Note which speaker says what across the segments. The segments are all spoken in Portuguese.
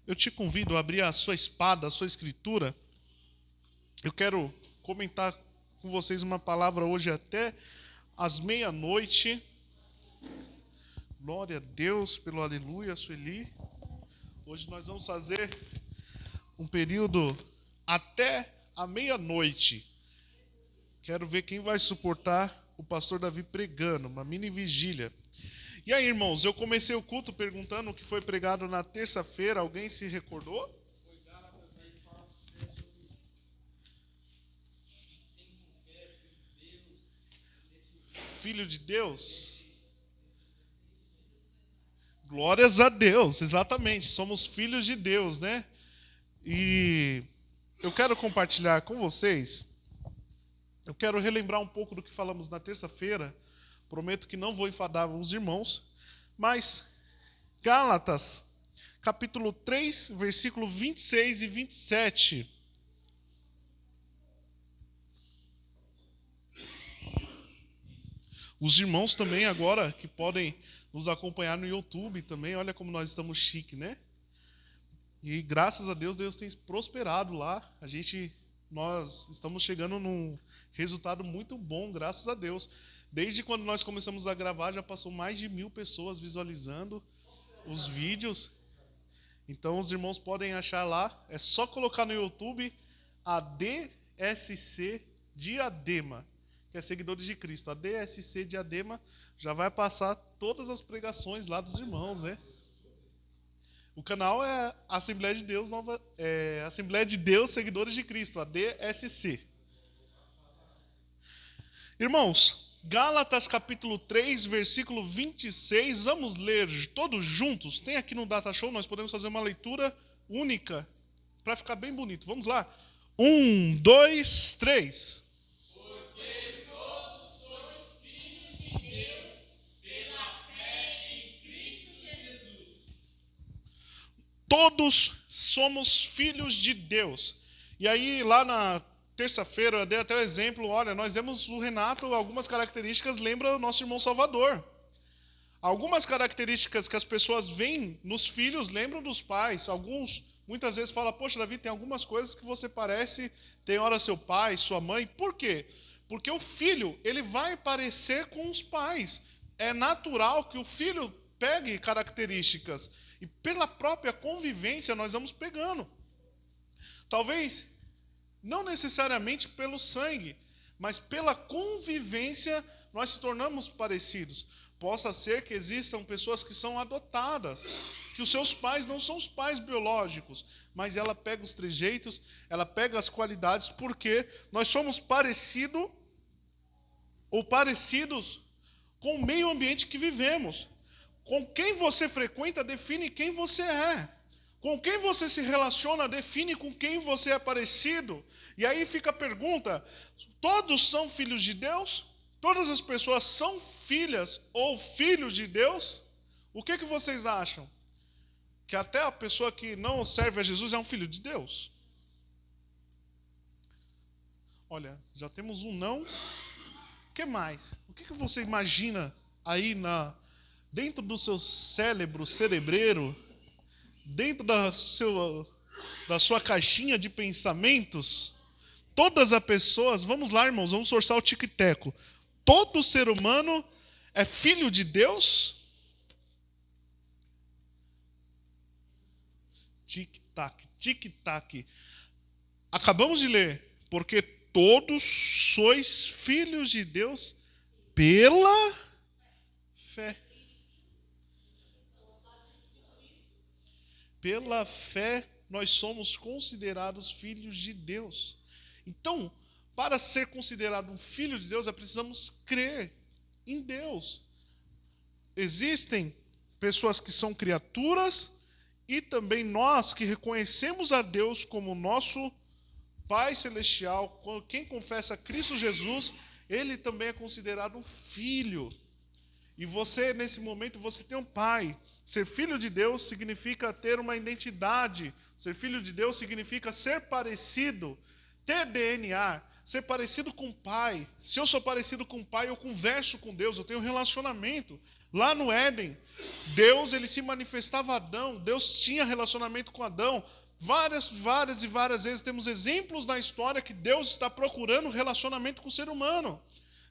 Speaker 1: Eu te convido a abrir a sua espada, a sua escritura. Eu quero comentar com vocês uma palavra hoje até às meia-noite. Glória a Deus pelo aleluia, Sueli. Hoje nós vamos fazer um período até a meia-noite. Quero ver quem vai suportar o pastor Davi pregando, uma mini vigília. E aí, irmãos, eu comecei o culto perguntando o que foi pregado na terça-feira. Alguém se recordou? Filho de Deus? Glórias a Deus, exatamente. Somos filhos de Deus, né? E eu quero compartilhar com vocês. Eu quero relembrar um pouco do que falamos na terça-feira. Prometo que não vou enfadar os irmãos. Mas Gálatas, capítulo 3, versículo 26 e 27. Os irmãos também agora que podem nos acompanhar no YouTube também. Olha como nós estamos chique, né? E graças a Deus, Deus tem prosperado lá. Nós estamos chegando num resultado muito bom, graças a Deus. Desde quando nós começamos a gravar, já passou mais de 1.000 pessoas visualizando os vídeos. Então, os irmãos podem achar lá. É só colocar no YouTube ADSC Diadema, que é Seguidores de Cristo. ADSC Diadema já vai passar todas as pregações lá dos irmãos, né? O canal é Assembleia de Deus, Assembleia de Deus Seguidores de Cristo, ADSC. Irmãos, Gálatas capítulo 3, versículo 26, vamos ler todos juntos. Tem aqui no Data Show, nós podemos fazer uma leitura única, para ficar bem bonito. Vamos lá? 1, 2, 3.
Speaker 2: Porque todos sois filhos de Deus pela fé em Cristo Jesus.
Speaker 1: Todos somos filhos de Deus. E aí, lá na terça-feira, eu dei até o exemplo. Olha, nós vemos o Renato, algumas características lembram o nosso irmão Salvador. Algumas características que as pessoas veem nos filhos lembram dos pais. Alguns, muitas vezes, falam, poxa, Davi, tem algumas coisas que você parece, tem hora seu pai, sua mãe. Por quê? Porque o filho, ele vai parecer com os pais. É natural que o filho pegue características. E pela própria convivência nós vamos pegando. Talvez não necessariamente pelo sangue, mas pela convivência nós se tornamos parecidos. Possa ser que existam pessoas que são adotadas, que os seus pais não são os pais biológicos, mas ela pega os trejeitos, ela pega as qualidades, porque nós somos parecidos com o meio ambiente que vivemos. Com quem você frequenta define quem você é. Com quem você se relaciona define com quem você é parecido. E aí fica a pergunta, todos são filhos de Deus? Todas as pessoas são filhas ou filhos de Deus? O que vocês acham? Que até a pessoa que não serve a Jesus é um filho de Deus? Olha, já temos um não. O que mais? O que você imagina aí dentro do seu cerebreiro, dentro da sua caixinha de pensamentos? Todas as pessoas, vamos lá, irmãos, vamos forçar o tic-teco. Todo ser humano é filho de Deus? Tic-tac, tic-tac. Acabamos de ler, porque todos sois filhos de Deus pela fé. Pela fé, nós somos considerados filhos de Deus. Então, para ser considerado um filho de Deus, precisamos crer em Deus. Existem pessoas que são criaturas e também nós que reconhecemos a Deus como nosso Pai Celestial. Quem confessa Cristo Jesus, ele também é considerado um filho. E você, nesse momento, você tem um pai. Ser filho de Deus significa ter uma identidade. Ser filho de Deus significa ser parecido, ter DNA, ser parecido com o pai. Se eu sou parecido com o pai, eu converso com Deus, eu tenho um relacionamento. Lá no Éden, Deus ele se manifestava a Adão, Deus tinha relacionamento com Adão. Várias e várias vezes temos exemplos na história que Deus está procurando relacionamento com o ser humano.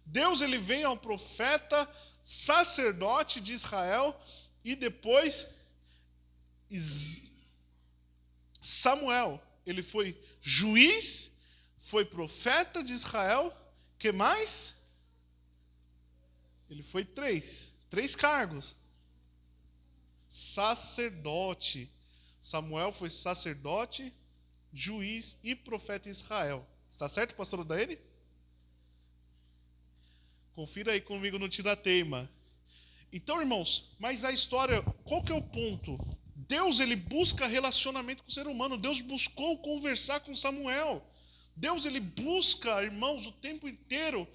Speaker 1: Deus ele vem ao profeta, sacerdote de Israel, e depois Samuel, ele foi juiz, foi profeta de Israel. Que mais? Ele foi três cargos. Sacerdote. Samuel foi sacerdote, juiz e profeta em Israel. Está certo, pastor Odaene? Confira aí comigo no Tirateima. Então, irmãos, mas a história, qual que é o ponto? Deus, ele busca relacionamento com o ser humano. Deus buscou conversar com Samuel. Deus, ele busca, irmãos, o tempo inteiro,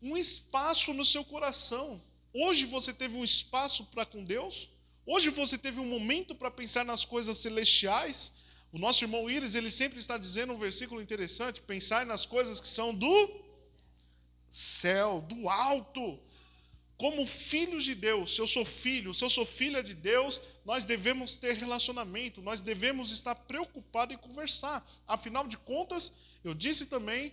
Speaker 1: um espaço no seu coração. Hoje você teve um espaço para com Deus? Hoje você teve um momento para pensar nas coisas celestiais? O nosso irmão Iris, ele sempre está dizendo um versículo interessante: pensar nas coisas que são do céu, do alto. Como filhos de Deus, se eu sou filho, se eu sou filha de Deus, nós devemos ter relacionamento, nós devemos estar preocupados em conversar. Afinal de contas, eu disse também,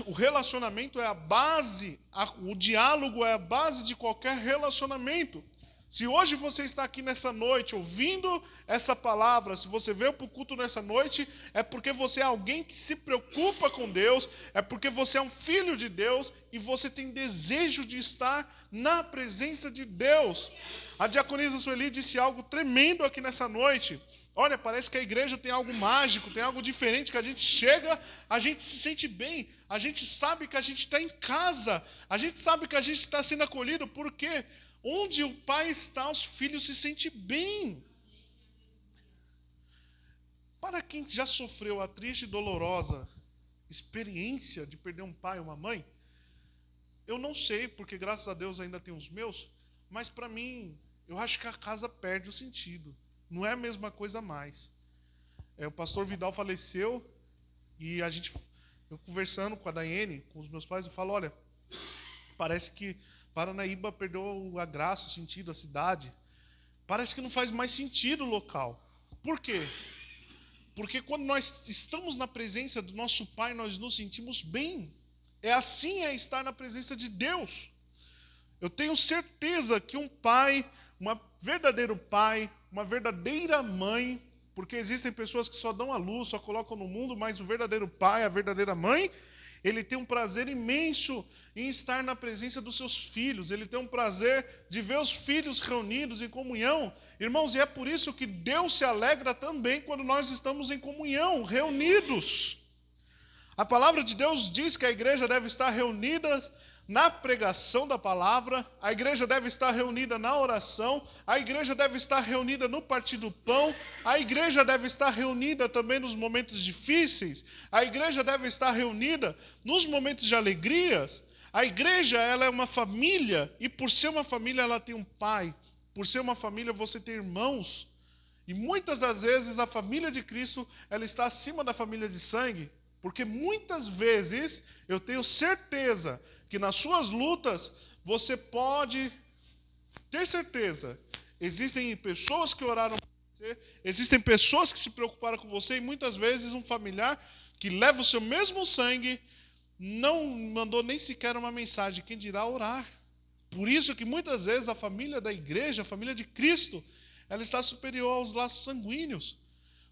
Speaker 1: o relacionamento é a base, o diálogo é a base de qualquer relacionamento. Se hoje você está aqui nessa noite ouvindo essa palavra, se você veio para o culto nessa noite, é porque você é alguém que se preocupa com Deus, é porque você é um filho de Deus e você tem desejo de estar na presença de Deus. A diaconisa Sueli disse algo tremendo aqui nessa noite. Olha, parece que a igreja tem algo mágico, tem algo diferente, que a gente chega, a gente se sente bem, a gente sabe que a gente está em casa, a gente sabe que a gente está sendo acolhido, por quê? Onde o pai está, os filhos se sentem bem. Para quem já sofreu a triste e dolorosa experiência de perder um pai ou uma mãe, eu não sei, porque graças a Deus ainda tenho os meus, mas para mim, eu acho que a casa perde o sentido. Não é a mesma coisa mais. O pastor Vidal faleceu e eu conversando com a Daiane, com os meus pais, eu falo, olha, parece que Paranaíba perdeu a graça, o sentido, a cidade. Parece que não faz mais sentido o local. Por quê? Porque quando nós estamos na presença do nosso Pai, nós nos sentimos bem. Assim é estar na presença de Deus. Eu tenho certeza que um pai, um verdadeiro pai, uma verdadeira mãe, porque existem pessoas que só dão a luz, só colocam no mundo, mas o verdadeiro pai, a verdadeira mãe, ele tem um prazer imenso em estar na presença dos seus filhos. Ele tem um prazer de ver os filhos reunidos em comunhão. Irmãos, e é por isso que Deus se alegra também quando nós estamos em comunhão, reunidos. A palavra de Deus diz que a igreja deve estar reunida na pregação da palavra, a igreja deve estar reunida na oração, a igreja deve estar reunida no partir do pão, a igreja deve estar reunida também nos momentos difíceis, a igreja deve estar reunida nos momentos de alegrias. A igreja, ela é uma família, e por ser uma família ela tem um pai, por ser uma família você tem irmãos, e muitas das vezes a família de Cristo ela está acima da família de sangue, porque muitas vezes eu tenho certeza que nas suas lutas você pode ter certeza. Existem pessoas que oraram por você, existem pessoas que se preocuparam com você, e muitas vezes um familiar que leva o seu mesmo sangue não mandou nem sequer uma mensagem, quem dirá orar. Por isso que muitas vezes a família da igreja, a família de Cristo, ela está superior aos laços sanguíneos.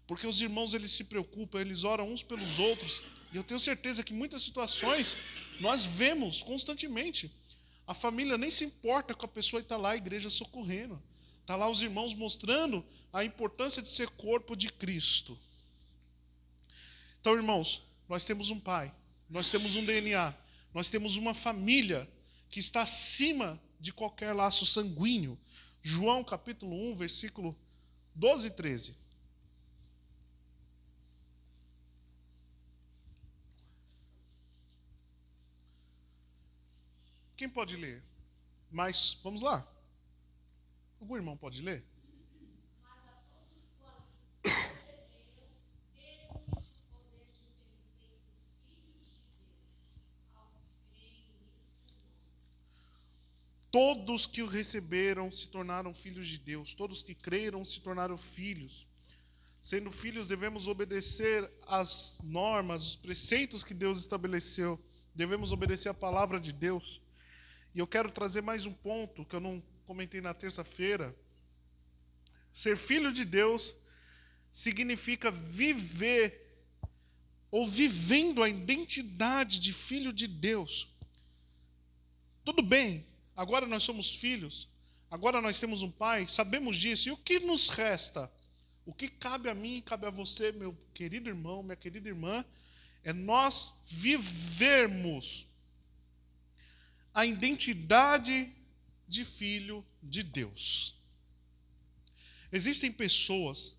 Speaker 1: Porque os irmãos, eles se preocupam, eles oram uns pelos outros. E eu tenho certeza que em muitas situações nós vemos constantemente. A família nem se importa com a pessoa e está lá a igreja socorrendo. Está lá os irmãos mostrando a importância de ser corpo de Cristo. Então, irmãos, nós temos um pai, nós temos um DNA, nós temos uma família que está acima de qualquer laço sanguíneo. João capítulo 1, versículo 12 e 13. Quem pode ler? Mas, vamos lá. Algum irmão pode ler?
Speaker 2: Mas a todos quantos receberam, deu-lhes o poder de serem feitos filhos de Deus, aos que creem em seu nome.
Speaker 1: Todos que o receberam se tornaram filhos de Deus. Todos que creram se tornaram filhos. Sendo filhos, devemos obedecer às normas, os preceitos que Deus estabeleceu. Devemos obedecer à palavra de Deus. E eu quero trazer mais um ponto que eu não comentei na terça-feira. Ser filho de Deus significa viver ou vivendo a identidade de filho de Deus. Tudo bem, agora nós somos filhos, agora nós temos um pai, sabemos disso. E o que nos resta? O que cabe a mim, cabe a você, meu querido irmão, minha querida irmã, é nós vivermos a identidade de filho de Deus. Existem pessoas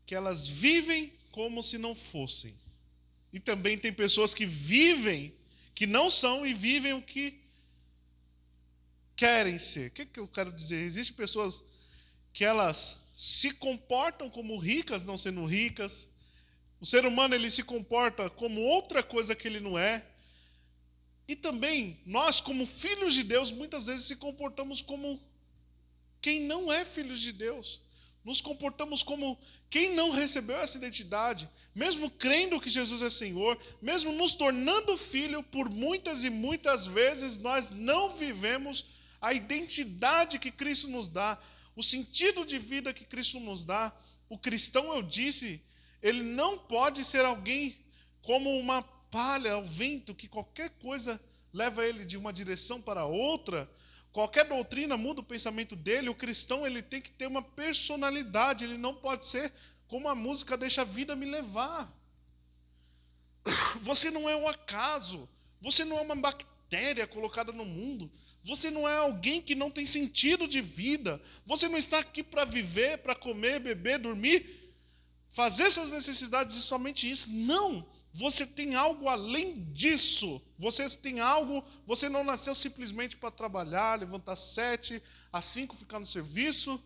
Speaker 1: que elas vivem como se não fossem. E também tem pessoas que vivem, que não são e vivem o que querem ser. O que eu quero dizer? Existem pessoas que elas se comportam como ricas, não sendo ricas. O ser humano ele se comporta como outra coisa que ele não é. E também nós, como filhos de Deus, muitas vezes se comportamos como quem não é filho de Deus. Nos comportamos como quem não recebeu essa identidade, mesmo crendo que Jesus é Senhor, mesmo nos tornando filho, por muitas e muitas vezes nós não vivemos a identidade que Cristo nos dá, o sentido de vida que Cristo nos dá. O cristão, eu disse, ele não pode ser alguém como uma palha ao vento, que qualquer coisa leva ele de uma direção para outra. Qualquer doutrina muda o pensamento dele. O cristão ele tem que ter uma personalidade. Ele não pode ser como a música Deixa a Vida Me Levar. Você não é um acaso. Você não é uma bactéria colocada no mundo. Você não é alguém que não tem sentido de vida. Você não está aqui para viver, para comer, beber, dormir, fazer suas necessidades e somente isso. Não. Você tem algo além disso. Você tem algo, você não nasceu simplesmente para trabalhar, levantar 7, às 5 ficar no serviço.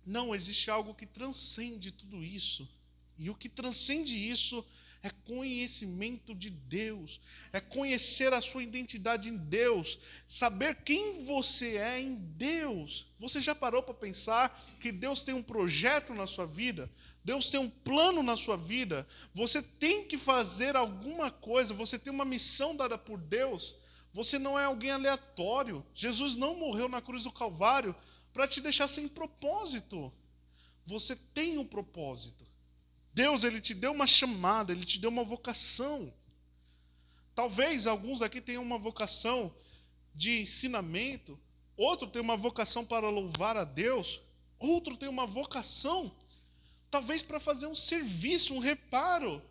Speaker 1: Não, existe algo que transcende tudo isso. E o que transcende isso é conhecimento de Deus. É conhecer a sua identidade em Deus. Saber quem você é em Deus. Você já parou para pensar que Deus tem um projeto na sua vida? Deus tem um plano na sua vida. Você tem que fazer alguma coisa. Você tem uma missão dada por Deus. Você não é alguém aleatório. Jesus não morreu na cruz do Calvário para te deixar sem propósito. Você tem um propósito. Deus, ele te deu uma chamada, ele te deu uma vocação. Talvez alguns aqui tenham uma vocação de ensinamento, outro tem uma vocação para louvar a Deus, outro tem uma vocação talvez para fazer um serviço, um reparo.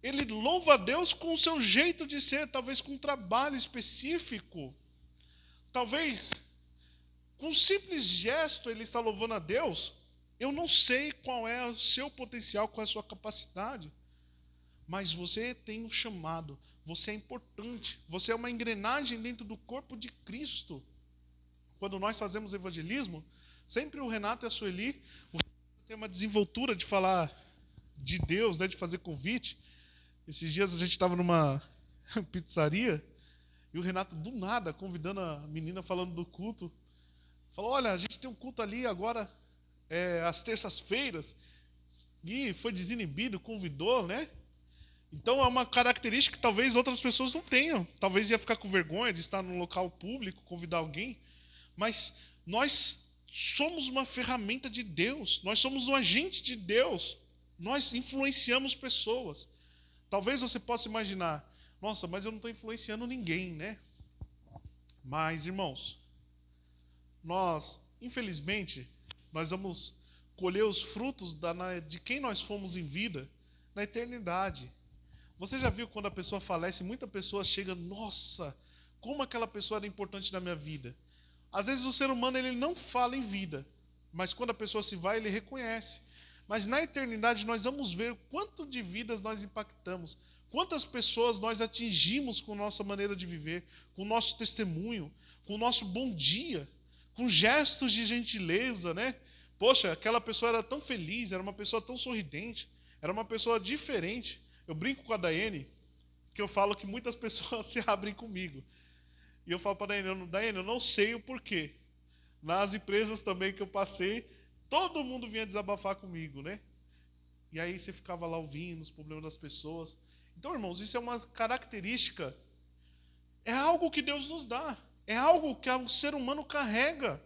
Speaker 1: Ele louva a Deus com o seu jeito de ser, talvez com um trabalho específico. Talvez com um simples gesto ele está louvando a Deus. Eu não sei qual é o seu potencial, qual é a sua capacidade, mas você tem um chamado, você é importante, você é uma engrenagem dentro do corpo de Cristo. Quando nós fazemos evangelismo, sempre o Renato e a Sueli tem uma desenvoltura de falar de Deus, né, de fazer convite. Esses dias a gente estava numa pizzaria e o Renato, do nada, convidando a menina, falando do culto, falou, olha, a gente tem um culto ali agora, às terças-feiras, e foi desinibido, convidou, né? Então é uma característica que talvez outras pessoas não tenham. Talvez ia ficar com vergonha de estar num local público, convidar alguém. Mas nós somos uma ferramenta de Deus. Nós somos um agente de Deus. Nós influenciamos pessoas. Talvez você possa imaginar, nossa, mas eu não estou influenciando ninguém, né? Mas, irmãos, nós, infelizmente, nós vamos colher os frutos de quem nós fomos em vida na eternidade. Você já viu quando a pessoa falece, muita pessoa chega, nossa, como aquela pessoa era importante na minha vida. Às vezes o ser humano ele não fala em vida, mas quando a pessoa se vai, ele reconhece. Mas na eternidade nós vamos ver quanto de vidas nós impactamos, quantas pessoas nós atingimos com nossa maneira de viver, com o nosso testemunho, com o nosso bom dia, com gestos de gentileza, né? Poxa, aquela pessoa era tão feliz, era uma pessoa tão sorridente, era uma pessoa diferente. Eu brinco com a Daiane, que eu falo que muitas pessoas se abrem comigo. E eu falo para a Daiane, eu não sei o porquê. Nas empresas também que eu passei, todo mundo vinha desabafar comigo, né? E aí você ficava lá ouvindo os problemas das pessoas. Então, irmãos, isso é uma característica, é algo que Deus nos dá. É algo que o ser humano carrega.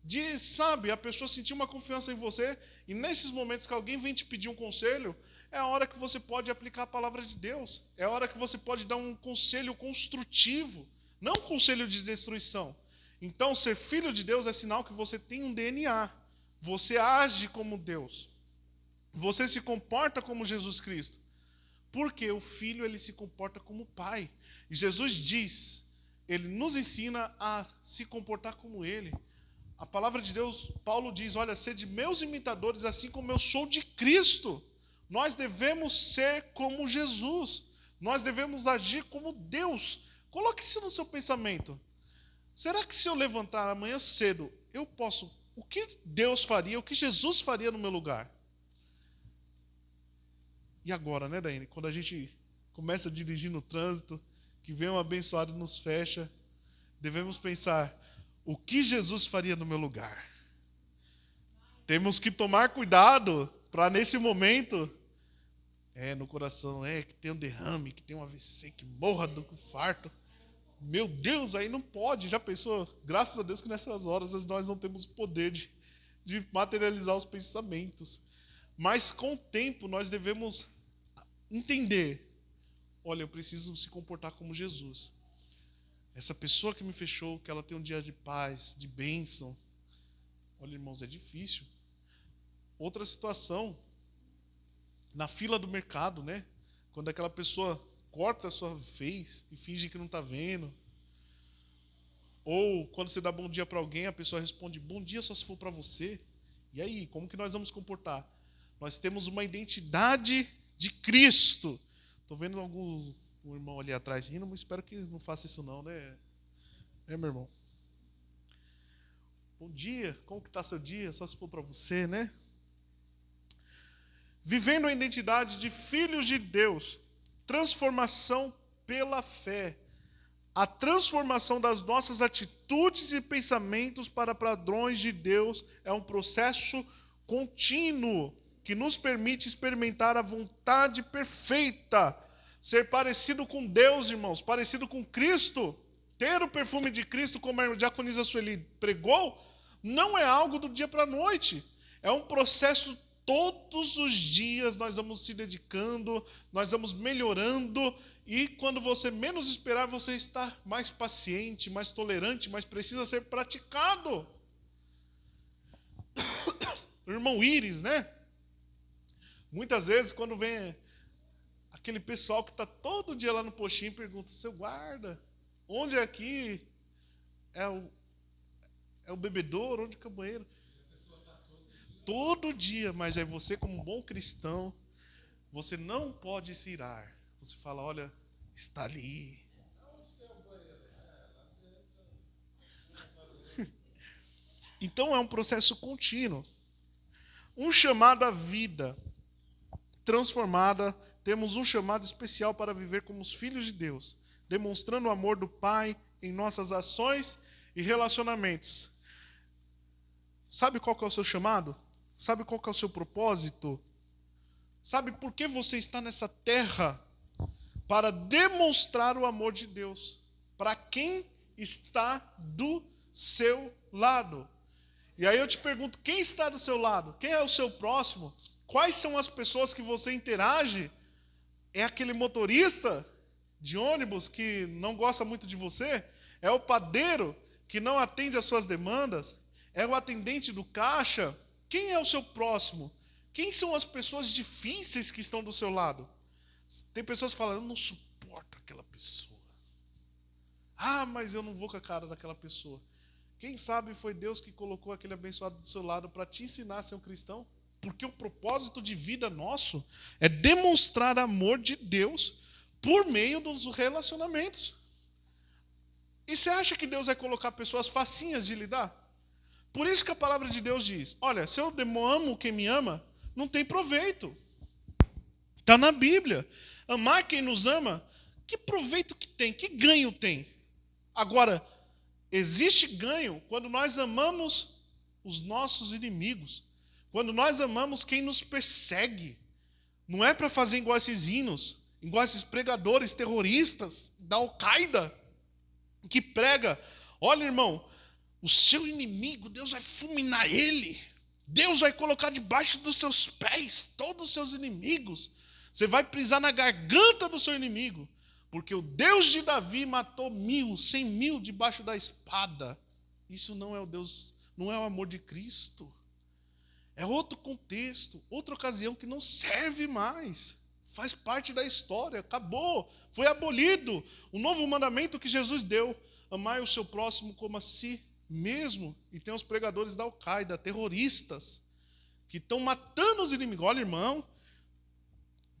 Speaker 1: De, sabe, a pessoa sentir uma confiança em você. E nesses momentos que alguém vem te pedir um conselho, é a hora que você pode aplicar a palavra de Deus. É a hora que você pode dar um conselho construtivo. Não um conselho de destruição. Então, ser filho de Deus é sinal que você tem um DNA. Você age como Deus. Você se comporta como Jesus Cristo. Porque o filho, ele se comporta como pai. E Jesus diz, ele nos ensina a se comportar como ele. A palavra de Deus, Paulo diz, olha, sede meus imitadores, assim como eu sou de Cristo. Nós devemos ser como Jesus. Nós devemos agir como Deus. Coloque isso no seu pensamento. Será que se eu levantar amanhã cedo, eu posso... O que Deus faria, o que Jesus faria no meu lugar? E agora, né, Daiane? Quando a gente começa a dirigir no trânsito, que vem um abençoado e nos fecha, devemos pensar, o que Jesus faria no meu lugar? Temos que tomar cuidado para nesse momento, no coração, que tem um derrame, que tem um AVC, que morra do farto. Meu Deus, aí não pode. Já pensou? Graças a Deus que nessas horas nós não temos poder de materializar os pensamentos. Mas com o tempo nós devemos entender, olha, eu preciso se comportar como Jesus. Essa pessoa que me fechou, que ela tem um dia de paz, de bênção. Olha, irmãos, é difícil. Outra situação, na fila do mercado, né? Quando aquela pessoa corta a sua face e finge que não está vendo. Ou quando você dá bom dia para alguém, a pessoa responde, bom dia só se for para você. E aí, como que nós vamos comportar? Nós temos uma identidade de Cristo. Estou vendo um irmão ali atrás rindo, mas espero que não faça isso não, né? Meu irmão? Bom dia, como que está seu dia? Só se for para você, né? Vivendo a identidade de filhos de Deus, transformação pela fé. A transformação das nossas atitudes e pensamentos para padrões de Deus é um processo contínuo que nos permite experimentar a vontade perfeita. Ser parecido com Deus, irmãos, parecido com Cristo. Ter o perfume de Cristo, como a diaconisa Sueli pregou, não é algo do dia para a noite. É um processo, todos os dias nós vamos se dedicando, nós vamos melhorando, e quando você menos esperar, você está mais paciente, mais tolerante, mas precisa ser praticado. O irmão Íris, né? Muitas vezes, quando vem aquele pessoal que está todo dia lá no postinho e pergunta, seu guarda, onde é aqui? É o bebedouro? Onde que é o banheiro? Todo dia, mas é você como um bom cristão, você não pode se irar. Você fala, olha, está ali. Então é um processo contínuo. Um chamado à vida transformada, temos um chamado especial para viver como os filhos de Deus, demonstrando o amor do Pai em nossas ações e relacionamentos. Sabe qual que é o seu chamado? Sabe qual que é o seu propósito? Sabe por que você está nessa terra? Para demonstrar o amor de Deus para quem está do seu lado. E aí eu te pergunto, quem está do seu lado? Quem é o seu próximo? Quais são as pessoas que você interage? É aquele motorista de ônibus que não gosta muito de você? É o padeiro que não atende às suas demandas? É o atendente do caixa? Quem é o seu próximo? Quem são as pessoas difíceis que estão do seu lado? Tem pessoas falando, eu não suporto aquela pessoa. Ah, mas eu não vou com a cara daquela pessoa. Quem sabe foi Deus que colocou aquele abençoado do seu lado para te ensinar a ser um cristão? Porque o propósito de vida nosso é demonstrar amor de Deus por meio dos relacionamentos. E você acha que Deus vai colocar pessoas facinhas de lidar? Por isso que a palavra de Deus diz, olha, se eu amo quem me ama, não tem proveito. Está na Bíblia. Amar quem nos ama, que proveito que tem? Que ganho tem? Agora, existe ganho quando nós amamos os nossos inimigos, quando nós amamos quem nos persegue. Não é para fazer igual esses hinos, igual esses pregadores terroristas da Al-Qaeda, que prega, olha, irmão, o seu inimigo, Deus vai fulminar ele. Deus vai colocar debaixo dos seus pés todos os seus inimigos. Você vai pisar na garganta do seu inimigo. Porque o Deus de Davi matou 100.000 debaixo da espada. Isso não é o Deus, não é o amor de Cristo. É outro contexto, outra ocasião que não serve mais. Faz parte da história, acabou, foi abolido. O novo mandamento que Jesus deu, amai o seu próximo como a si mesmo. E tem os pregadores da Al-Qaeda, terroristas, que estão matando os inimigos. Olha, irmão,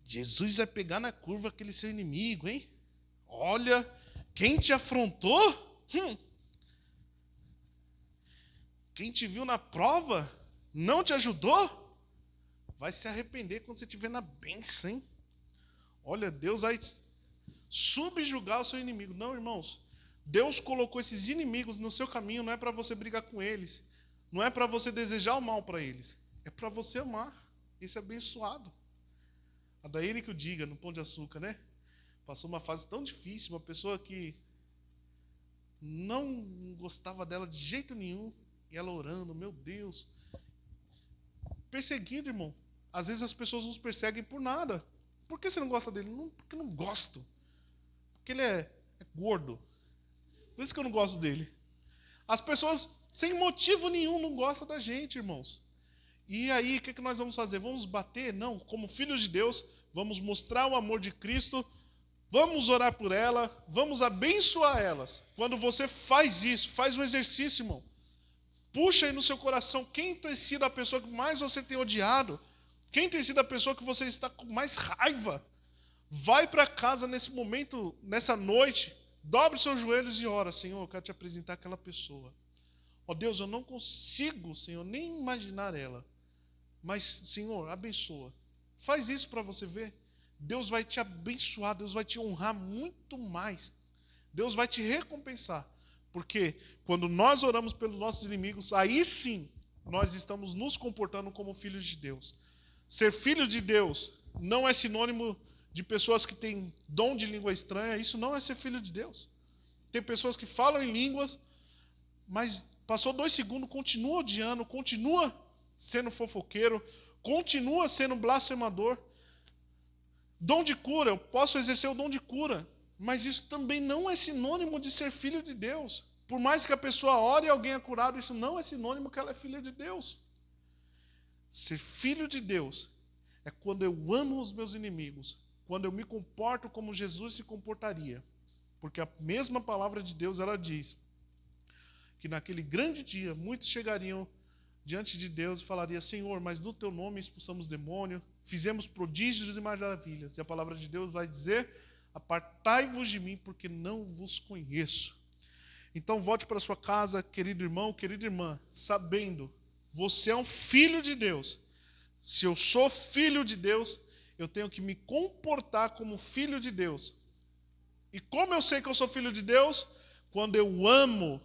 Speaker 1: Jesus vai pegar na curva aquele seu inimigo, hein? Olha, quem te afrontou, quem te viu na prova, não te ajudou, vai se arrepender quando você estiver na bênção, hein? Olha, Deus vai subjugar o seu inimigo. Não, irmãos, Deus colocou esses inimigos no seu caminho, não é para você brigar com eles, não é para você desejar o mal para eles, é para você amar esse abençoado. A Daíne que o diga, no Pão de Açúcar, né? Passou uma fase tão difícil, uma pessoa que não gostava dela de jeito nenhum, e ela orando, meu Deus. Perseguido, irmão. Às vezes as pessoas nos perseguem por nada. Por que você não gosta dele? Não, porque eu não gosto. Porque ele é gordo. Por isso que eu não gosto dele. As pessoas, sem motivo nenhum, não gostam da gente, irmãos. E aí, o que nós vamos fazer? Vamos bater? Não. Como filhos de Deus, vamos mostrar o amor de Cristo, vamos orar por ela, vamos abençoar elas. Quando você faz isso, faz um exercício, irmão. Puxa aí no seu coração quem tem sido a pessoa que mais você tem odiado, quem tem sido a pessoa que você está com mais raiva. Vai para casa nesse momento, nessa noite, dobre seus joelhos e ora, Senhor, eu quero te apresentar aquela pessoa. Ó Deus, eu não consigo, Senhor, nem imaginar ela. Mas, Senhor, abençoa. Faz isso para você ver. Deus vai te abençoar, Deus vai te honrar muito mais. Deus vai te recompensar. Porque quando nós oramos pelos nossos inimigos, aí sim, nós estamos nos comportando como filhos de Deus. Ser filho de Deus não é sinônimo de pessoas que têm dom de língua estranha. Isso não é ser filho de Deus. Tem pessoas que falam em línguas, mas passou 2 segundos, continua odiando, continua sendo fofoqueiro, continua sendo blasfemador. Dom de cura, eu posso exercer o dom de cura, mas isso também não é sinônimo de ser filho de Deus. Por mais que a pessoa ore e alguém é curado, isso não é sinônimo que ela é filha de Deus. Ser filho de Deus é quando eu amo os meus inimigos, quando eu me comporto como Jesus se comportaria. Porque a mesma palavra de Deus, ela diz que naquele grande dia, muitos chegariam diante de Deus e falariam, Senhor, mas no teu nome expulsamos demônio, fizemos prodígios e maravilhas. E a palavra de Deus vai dizer, apartai-vos de mim, porque não vos conheço. Então volte para sua casa, querido irmão, querida irmã, sabendo, você é um filho de Deus. Se eu sou filho de Deus, eu tenho que me comportar como filho de Deus. E como eu sei que eu sou filho de Deus? Quando eu amo,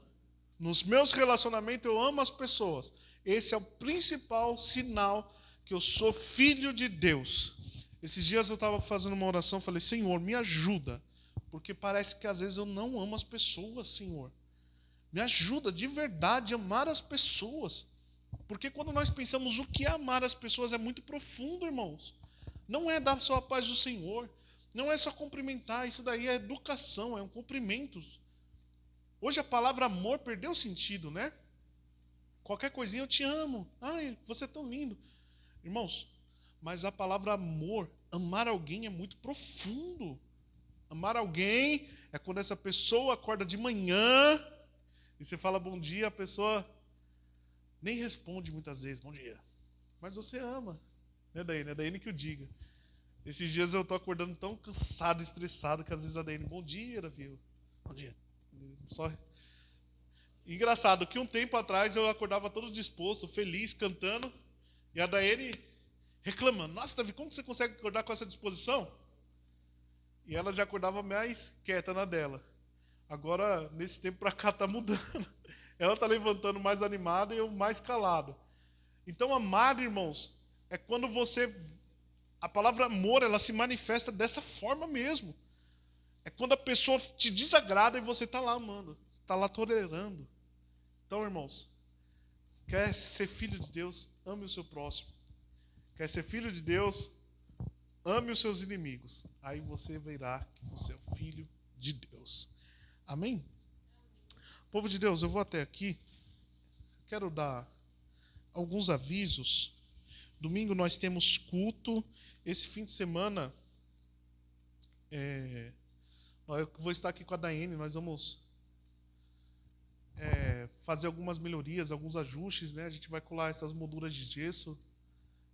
Speaker 1: nos meus relacionamentos eu amo as pessoas. Esse é o principal sinal que eu sou filho de Deus. Esses dias eu estava fazendo uma oração, falei, Senhor, me ajuda. Porque parece que às vezes eu não amo as pessoas, Senhor. Me ajuda de verdade a amar as pessoas. Porque quando nós pensamos o que é amar as pessoas é muito profundo, irmãos. Não é dar só a paz do Senhor. Não é só cumprimentar. Isso daí é educação, é um cumprimento. Hoje a palavra amor perdeu sentido, né? Qualquer coisinha eu te amo. Ai, você é tão lindo. Irmãos, mas a palavra amor, amar alguém é muito profundo. Amar alguém é quando essa pessoa acorda de manhã e você fala bom dia, a pessoa nem responde muitas vezes, bom dia. Mas você ama. Né, Daíne? É Daíne que o diga. Esses dias eu estou acordando tão cansado, estressado, que às vezes a Daíne, bom dia, Davi. Bom dia. Só... Engraçado que um tempo atrás eu acordava todo disposto, feliz, cantando, e a Daíne reclamando. Nossa, Davi, como você consegue acordar com essa disposição? E ela já acordava mais quieta na dela. Agora, nesse tempo pra cá, tá mudando. Ela tá levantando mais animada e eu mais calado. Então, amar, irmãos, é quando você... A palavra amor, ela se manifesta dessa forma mesmo. É quando a pessoa te desagrada e você tá lá amando. Tá lá tolerando. Então, irmãos, quer ser filho de Deus, ame o seu próximo. Quer ser filho de Deus, ame os seus inimigos. Aí você verá que você é o filho de Deus. Amém? Povo de Deus, eu vou até aqui. Quero dar alguns avisos. Domingo nós temos culto. Esse fim de semana, eu vou estar aqui com a Daiane. Nós vamos fazer algumas melhorias, alguns ajustes, né? A gente vai colar essas molduras de gesso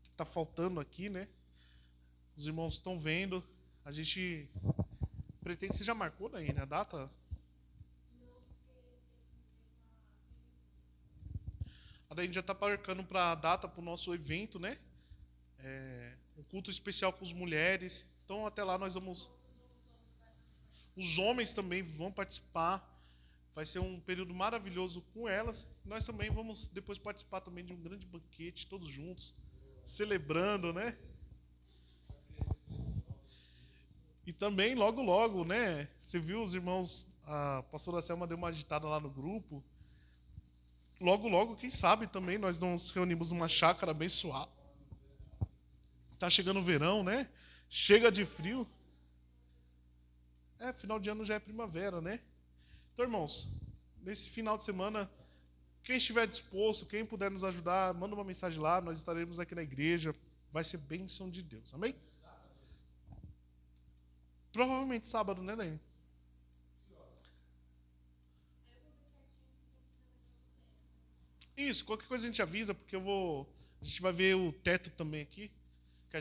Speaker 1: que está faltando aqui, né? Os irmãos estão vendo. A gente pretende... Você já marcou, Daiane, a data? A Daiane já está marcando para a data para o nosso evento, né? Um culto especial com as mulheres. Então até lá nós vamos... Os homens também vão participar. Vai ser um período maravilhoso com elas. Nós também vamos depois participar também de um grande banquete, todos juntos, celebrando, né? E também, logo, logo, né? Você viu os irmãos, a pastora Selma deu uma agitada lá no grupo. Logo, logo, quem sabe também nós nos reunimos numa chácara abençoada. Tá chegando o verão, né? Chega de frio. Final de ano já é primavera, né? Então, irmãos, nesse final de semana, quem estiver disposto, quem puder nos ajudar, manda uma mensagem lá, nós estaremos aqui na igreja. Vai ser bênção de Deus, amém? Provavelmente sábado, né, Daí? Isso, qualquer coisa a gente avisa, porque a gente vai ver o teto também aqui.